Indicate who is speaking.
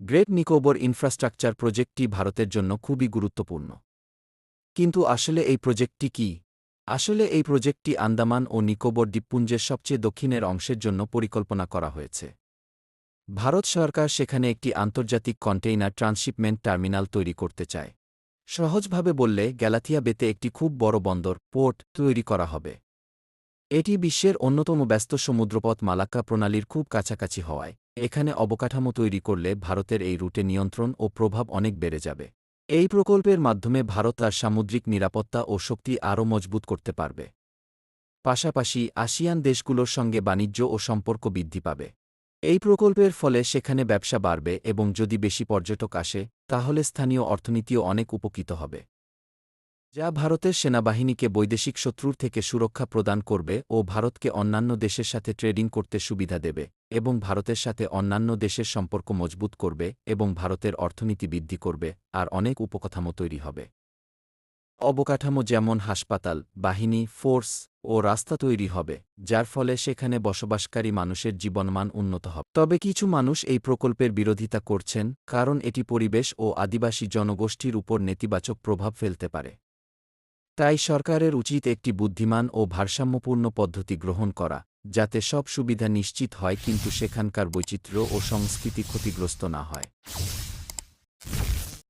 Speaker 1: Great Nicobar infrastructure প্রজেক্টটি ভারতের জন্য খুবই গুরুত্বপূর্ণ। কিন্তু আসলে এই প্রজেক্টটি কি? আসলে এই প্রজেক্টটি আন্দামান ও নিকোবর দ্বীপপুঞ্জের সবচেয়ে দক্ষিণের অংশের জন্য পরিকল্পনা করা হয়েছে। ভারত সরকার সেখানে একটি আন্তর্জাতিক কন্টেইনার ট্রান্সশিপমেন্ট টার্মিনাল তৈরি করতে চায়। সহজভাবে বললে, গ্যালাথিয়া বেতে একটি খুব বড় বন্দর পোর্ট তৈরি করা হবে। এটি বিশ্বের অন্যতম ব্যস্ত সমুদ্রপথ মালাক্কা প্রণালীর খুব কাছাকাছি হওয়ায় এখানে অবকাঠামো তৈরি করলে ভারতের এই রুটে নিয়ন্ত্রণ ও প্রভাব অনেক বেড়ে যাবে। এই প্রকল্পের মাধ্যমে ভারত তার সামুদ্রিক নিরাপত্তা ও শক্তি আরও মজবুত করতে পারবে। পাশাপাশি আসিয়ান দেশগুলোর সঙ্গে বাণিজ্য ও সম্পর্ক বৃদ্ধি পাবে। এই প্রকল্পের ফলে সেখানে ব্যবসা বাড়বে এবং যদি বেশি পর্যটক আসে তাহলে স্থানীয় অর্থনীতিও অনেক উপকৃত হবে, যা ভারতের সেনাবাহিনীকে বৈদেশিক শত্রুর থেকে সুরক্ষা প্রদান করবে ও ভারতকে অন্যান্য দেশের সাথে ট্রেডিং করতে সুবিধা দেবে এবং ভারতের সাথে অন্যান্য দেশের সম্পর্ক মজবুত করবে এবং ভারতের অর্থনীতি বৃদ্ধি করবে আর অনেক উপকাঠামো তৈরি হবে। অবকাঠামো যেমন হাসপাতাল, বাহিনী, ফোর্স ও রাস্তা তৈরি হবে, যার ফলে সেখানে বসবাসকারী মানুষের জীবনমান উন্নত হবে। তবে কিছু মানুষ এই প্রকল্পের বিরোধিতা করছেন কারণ এটি পরিবেশ ও আদিবাসী জনগোষ্ঠীর উপর নেতিবাচক প্রভাব ফেলতে পারে। তাই সরকারের উচিত একটি বুদ্ধিমান ও ভারসাম্যপূর্ণ পদ্ধতি গ্রহণ করা, যাতে সব সুবিধা নিশ্চিত হয় কিন্তু সেখানকার বৈচিত্র্য ও সংস্কৃতি ক্ষতিগ্রস্ত না হয়।